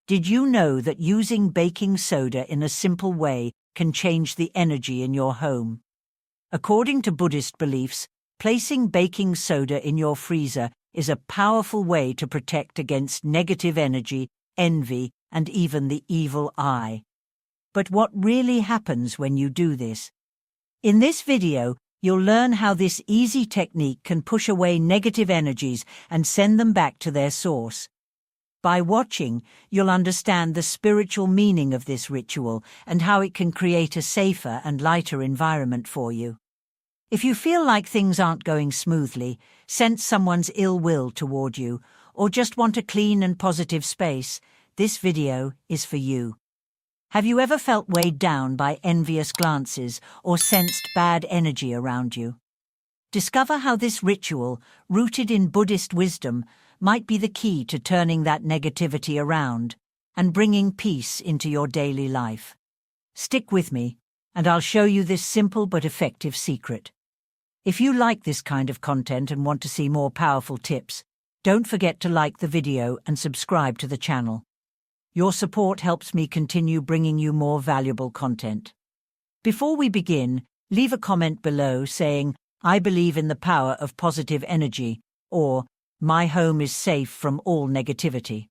Did you know that using baking soda in a simple way can change the energy in your home? According to Buddhist beliefs, placing baking soda in your freezer is a powerful way to protect against negative energy, envy, and even the evil eye. But what really happens when you do this? In this video, you'll learn how this easy technique can push away negative energies and send them back to their source. By watching, you'll understand the spiritual meaning of this ritual and how it can create a safer and lighter environment for you. If you feel like things aren't going smoothly, sense someone's ill will toward you, or just want a clean and positive space, this video is for you. Have you ever felt weighed down by envious glances or sensed bad energy around you? Discover how this ritual, rooted in Buddhist wisdom, might be the key to turning that negativity around and bringing peace into your daily life. Stick with me, and I'll show you this simple but effective secret. If you like this kind of content and want to see more powerful tips, don't forget to like the video and subscribe to the channel. Your support helps me continue bringing you more valuable content. Before we begin, leave a comment below saying, "I believe in the power of positive energy," or "My home is safe from all negativity."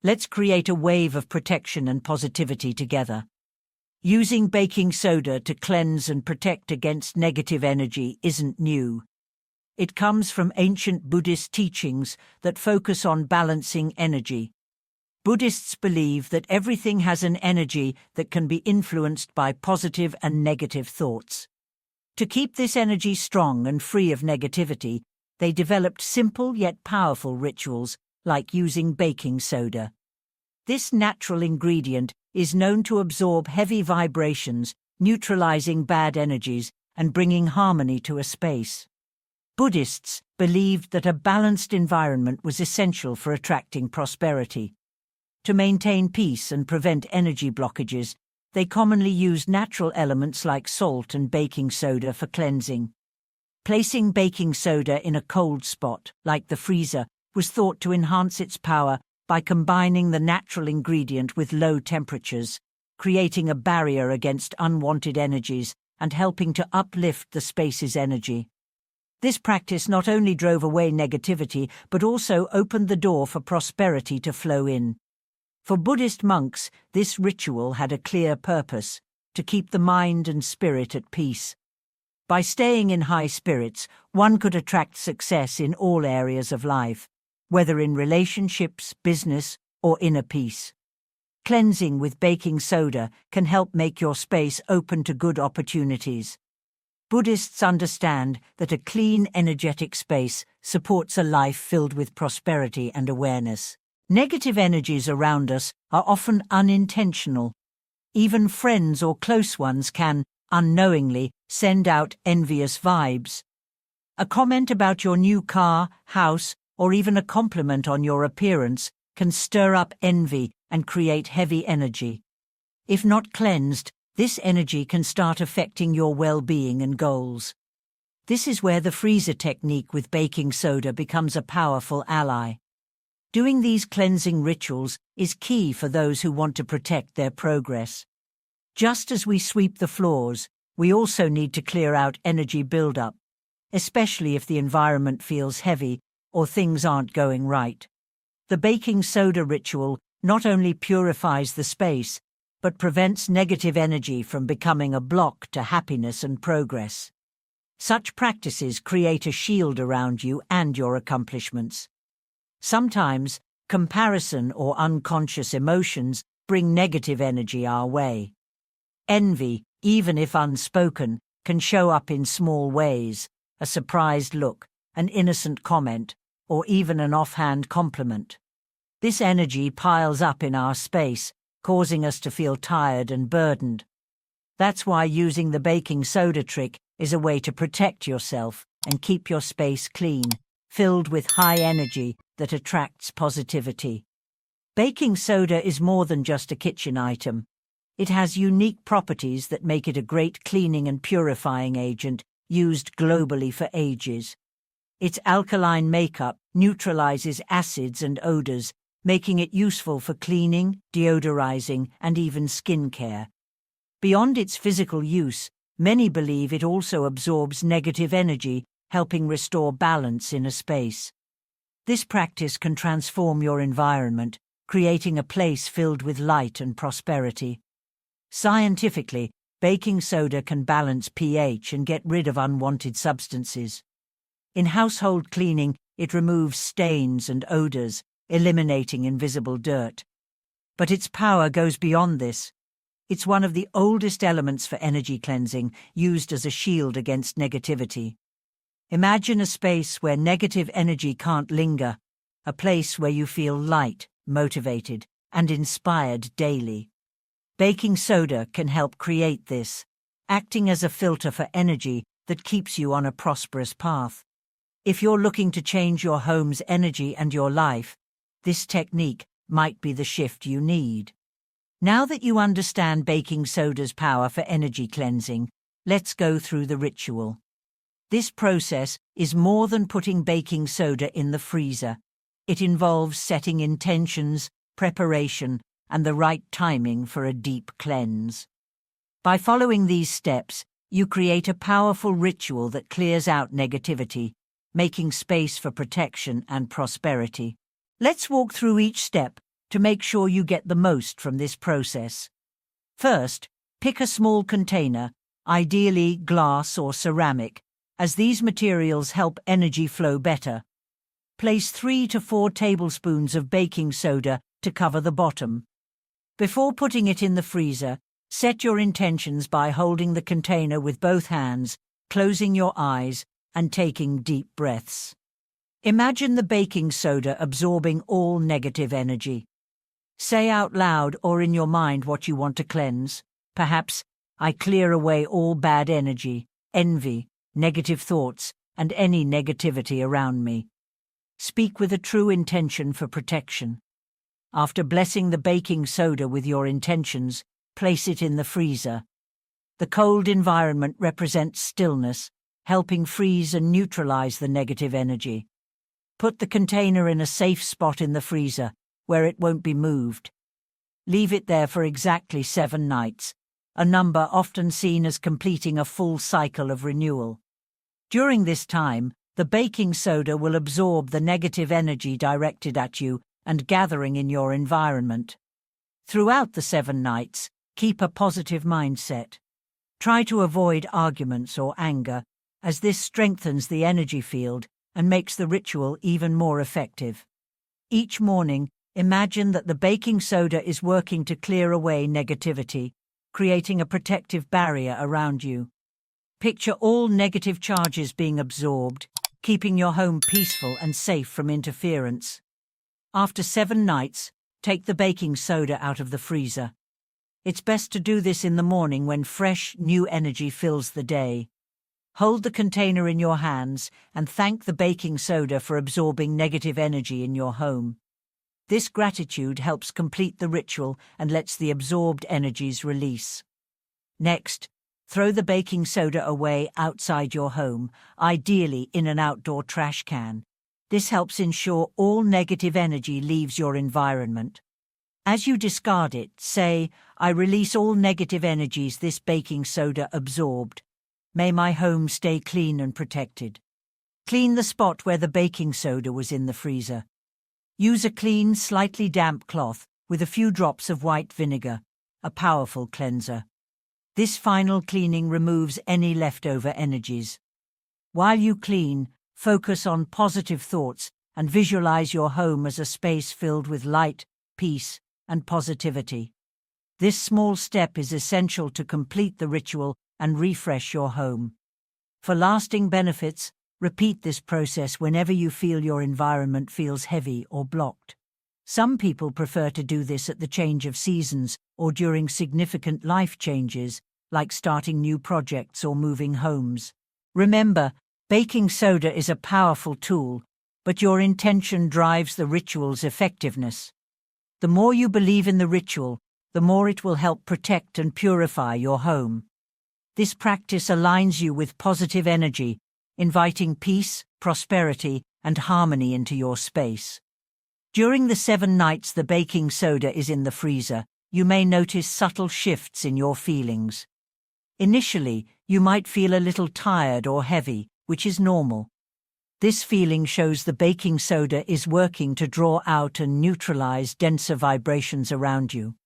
Let's create a wave of protection and positivity together. Using baking soda to cleanse and protect against negative energy isn't new. It comes from ancient Buddhist teachings that focus on balancing energy. Buddhists believe that everything has an energy that can be influenced by positive and negative thoughts. To keep this energy strong and free of negativity, they developed simple yet powerful rituals like using baking soda. This natural ingredient is known to absorb heavy vibrations, neutralizing bad energies and bringing harmony to a space. Buddhists believed that a balanced environment was essential for attracting prosperity. To maintain peace and prevent energy blockages, they commonly used natural elements like salt and baking soda for cleansing. Placing baking soda in a cold spot, like the freezer, was thought to enhance its power by combining the natural ingredient with low temperatures, creating a barrier against unwanted energies and helping to uplift the space's energy. This practice not only drove away negativity, but also opened the door for prosperity to flow in. For Buddhist monks, this ritual had a clear purpose: to keep the mind and spirit at peace. By staying in high spirits, one could attract success in all areas of life, whether in relationships, business, or inner peace. Cleansing with baking soda can help make your space open to good opportunities. Buddhists understand that a clean, energetic space supports a life filled with prosperity and awareness. Negative energies around us are often unintentional. Even friends or close ones can, unknowingly, send out envious vibes. A comment about your new car, house, or even a compliment on your appearance can stir up envy and create heavy energy. If not cleansed, this energy can start affecting your well-being and goals. This is where the freezer technique with baking soda becomes a powerful ally. Doing these cleansing rituals is key for those who want to protect their progress. Just as we sweep the floors, we also need to clear out energy buildup, especially if the environment feels heavy or things aren't going right. The baking soda ritual not only purifies the space, but prevents negative energy from becoming a block to happiness and progress. Such practices create a shield around you and your accomplishments. Sometimes, comparison or unconscious emotions bring negative energy our way. Envy, even if unspoken, can show up in small ways: a surprised look, an innocent comment, or even an offhand compliment. This energy piles up in our space, causing us to feel tired and burdened. That's why using the baking soda trick is a way to protect yourself and keep your space clean, filled with high energy that attracts positivity. Baking soda is more than just a kitchen item. It has unique properties that make it a great cleaning and purifying agent used globally for ages. Its alkaline makeup neutralizes acids and odors, making it useful for cleaning, deodorizing, and even skincare. Beyond its physical use, many believe it also absorbs negative energy, helping restore balance in a space. This practice can transform your environment, creating a place filled with light and prosperity. Scientifically, baking soda can balance pH and get rid of unwanted substances. In household cleaning, it removes stains and odors, eliminating invisible dirt. But its power goes beyond this. It's one of the oldest elements for energy cleansing, used as a shield against negativity. Imagine a space where negative energy can't linger, a place where you feel light, motivated, and inspired daily. Baking soda can help create this, acting as a filter for energy that keeps you on a prosperous path. If you're looking to change your home's energy and your life, this technique might be the shift you need. Now that you understand baking soda's power for energy cleansing, let's go through the ritual. This process is more than putting baking soda in the freezer. It involves setting intentions, preparation, and the right timing for a deep cleanse. By following these steps, you create a powerful ritual that clears out negativity, making space for protection and prosperity. Let's walk through each step to make sure you get the most from this process. First, pick a small container, ideally glass or ceramic, as these materials help energy flow better. Place 3 to 4 tablespoons of baking soda to cover the bottom. Before putting it in the freezer, set your intentions by holding the container with both hands, closing your eyes, and taking deep breaths. Imagine the baking soda absorbing all negative energy. Say out loud or in your mind what you want to cleanse. Perhaps, I clear away all bad energy, envy, negative thoughts, and any negativity around me. Speak with a true intention for protection. After blessing the baking soda with your intentions, place it in the freezer. The cold environment represents stillness, helping freeze and neutralize the negative energy. Put the container in a safe spot in the freezer, where it won't be moved. Leave it there for exactly 7 nights, a number often seen as completing a full cycle of renewal. During this time, the baking soda will absorb the negative energy directed at you and gathering in your environment. Throughout the 7 nights, keep a positive mindset. Try to avoid arguments or anger, as this strengthens the energy field and makes the ritual even more effective. Each morning, imagine that the baking soda is working to clear away negativity, creating a protective barrier around you. Picture all negative charges being absorbed, keeping your home peaceful and safe from interference. After 7 nights, take the baking soda out of the freezer. It's best to do this in the morning when fresh, new energy fills the day. Hold the container in your hands and thank the baking soda for absorbing negative energy in your home. This gratitude helps complete the ritual and lets the absorbed energies release. Next, throw the baking soda away outside your home, ideally in an outdoor trash can. This helps ensure all negative energy leaves your environment. As you discard it, say, I release all negative energies this baking soda absorbed. May my home stay clean and protected. Clean the spot where the baking soda was in the freezer. Use a clean, slightly damp cloth with a few drops of white vinegar, a powerful cleanser. This final cleaning removes any leftover energies. While you clean, focus on positive thoughts and visualize your home as a space filled with light, peace, and positivity. This small step is essential to complete the ritual and refresh your home. For lasting benefits, repeat this process whenever you feel your environment feels heavy or blocked. Some people prefer to do this at the change of seasons or during significant life changes, like starting new projects or moving homes. Remember, baking soda is a powerful tool, but your intention drives the ritual's effectiveness. The more you believe in the ritual, the more it will help protect and purify your home. This practice aligns you with positive energy, inviting peace, prosperity, and harmony into your space. During the 7 nights the baking soda is in the freezer, you may notice subtle shifts in your feelings. Initially, you might feel a little tired or heavy, which is normal. This feeling shows the baking soda is working to draw out and neutralize denser vibrations around you.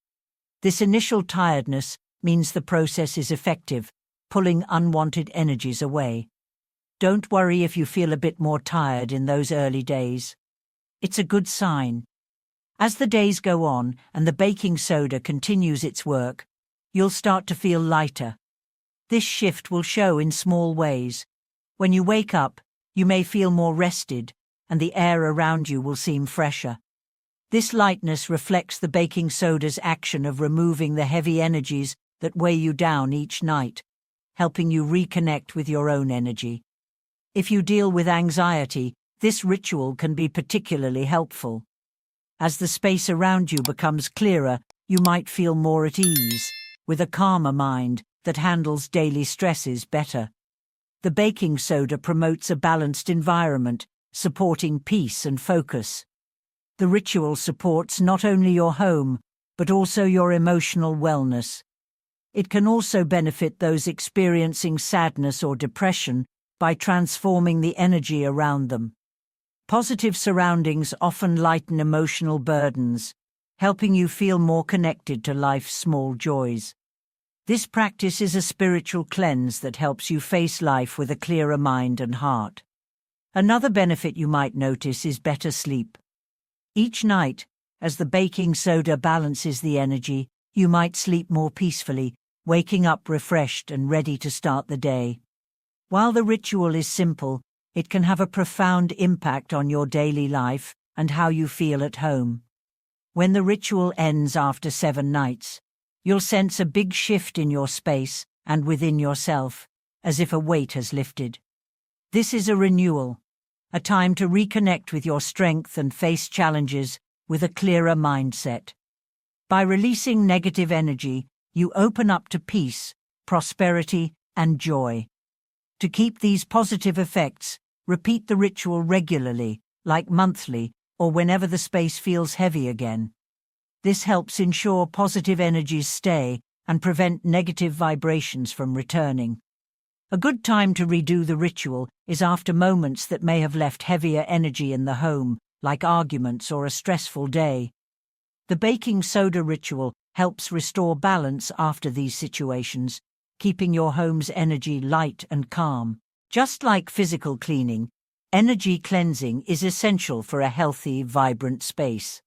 This initial tiredness means the process is effective, pulling unwanted energies away. Don't worry if you feel a bit more tired in those early days. It's a good sign. As the days go on and the baking soda continues its work, you'll start to feel lighter. This shift will show in small ways. When you wake up, you may feel more rested, and the air around you will seem fresher. This lightness reflects the baking soda's action of removing the heavy energies that weigh you down each night, helping you reconnect with your own energy. If you deal with anxiety, this ritual can be particularly helpful. As the space around you becomes clearer, you might feel more at ease, with a calmer mind that handles daily stresses better. The baking soda promotes a balanced environment, supporting peace and focus. The ritual supports not only your home, but also your emotional wellness. It can also benefit those experiencing sadness or depression by transforming the energy around them. Positive surroundings often lighten emotional burdens, helping you feel more connected to life's small joys. This practice is a spiritual cleanse that helps you face life with a clearer mind and heart. Another benefit you might notice is better sleep. Each night, as the baking soda balances the energy, you might sleep more peacefully, waking up refreshed and ready to start the day. While the ritual is simple, it can have a profound impact on your daily life and how you feel at home. When the ritual ends after 7 nights, you'll sense a big shift in your space and within yourself, as if a weight has lifted. This is a renewal, a time to reconnect with your strength and face challenges with a clearer mindset. By releasing negative energy, you open up to peace, prosperity, and joy. To keep these positive effects, repeat the ritual regularly, like monthly, or whenever the space feels heavy again. This helps ensure positive energies stay and prevent negative vibrations from returning. A good time to redo the ritual is after moments that may have left heavier energy in the home, like arguments or a stressful day. The baking soda ritual helps restore balance after these situations, keeping your home's energy light and calm. Just like physical cleaning, energy cleansing is essential for a healthy, vibrant space.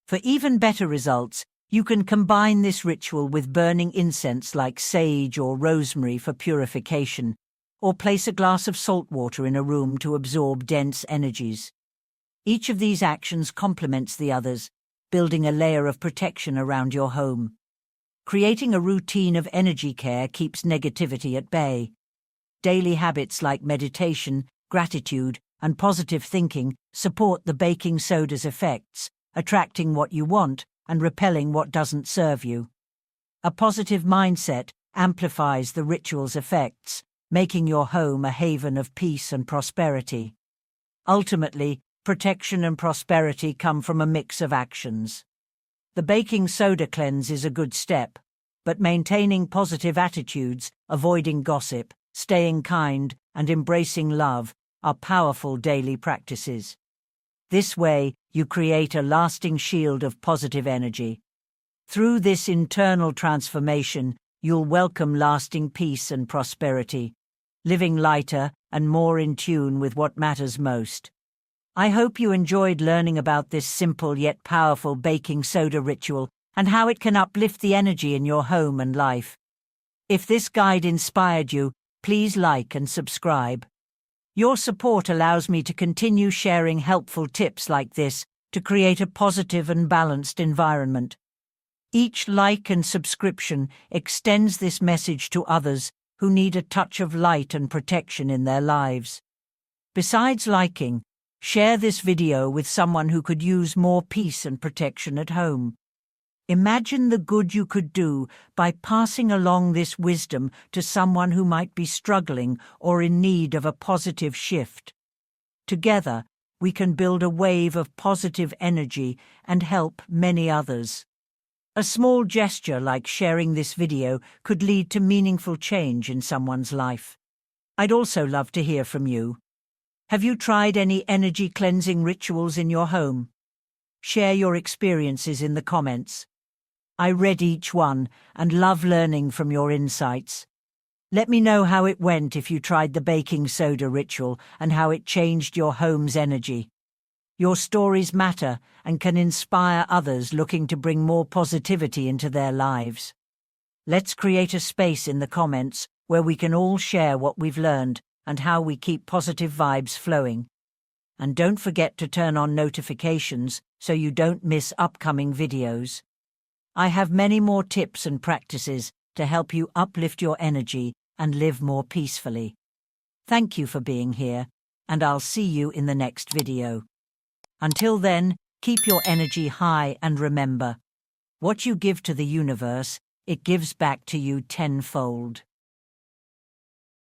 For even better results, you can combine this ritual with burning incense like sage or rosemary for purification, or place a glass of salt water in a room to absorb dense energies. Each of these actions complements the others, building a layer of protection around your home. Creating a routine of energy care keeps negativity at bay. Daily habits like meditation, gratitude, and positive thinking support the baking soda's effects, attracting what you want and repelling what doesn't serve you. A positive mindset amplifies the ritual's effects, making your home a haven of peace and prosperity. Ultimately, protection and prosperity come from a mix of actions. The baking soda cleanse is a good step, but maintaining positive attitudes, avoiding gossip, staying kind, and embracing love are powerful daily practices. This way, you create a lasting shield of positive energy. Through this internal transformation, you'll welcome lasting peace and prosperity, living lighter and more in tune with what matters most. I hope you enjoyed learning about this simple yet powerful baking soda ritual and how it can uplift the energy in your home and life. If this guide inspired you, please like and subscribe. Your support allows me to continue sharing helpful tips like this to create a positive and balanced environment. Each like and subscription extends this message to others who need a touch of light and protection in their lives. Besides liking, share this video with someone who could use more peace and protection at home. Imagine the good you could do by passing along this wisdom to someone who might be struggling or in need of a positive shift. Together, we can build a wave of positive energy and help many others. A small gesture like sharing this video could lead to meaningful change in someone's life. I'd also love to hear from you. Have you tried any energy cleansing rituals in your home? Share your experiences in the comments. I read each one and love learning from your insights. Let me know how it went if you tried the baking soda ritual and how it changed your home's energy. Your stories matter and can inspire others looking to bring more positivity into their lives. Let's create a space in the comments where we can all share what we've learned and how we keep positive vibes flowing. And don't forget to turn on notifications so you don't miss upcoming videos. I have many more tips and practices to help you uplift your energy and live more peacefully. Thank you for being here, and I'll see you in the next video. Until then, keep your energy high and remember, what you give to the universe, it gives back to you tenfold.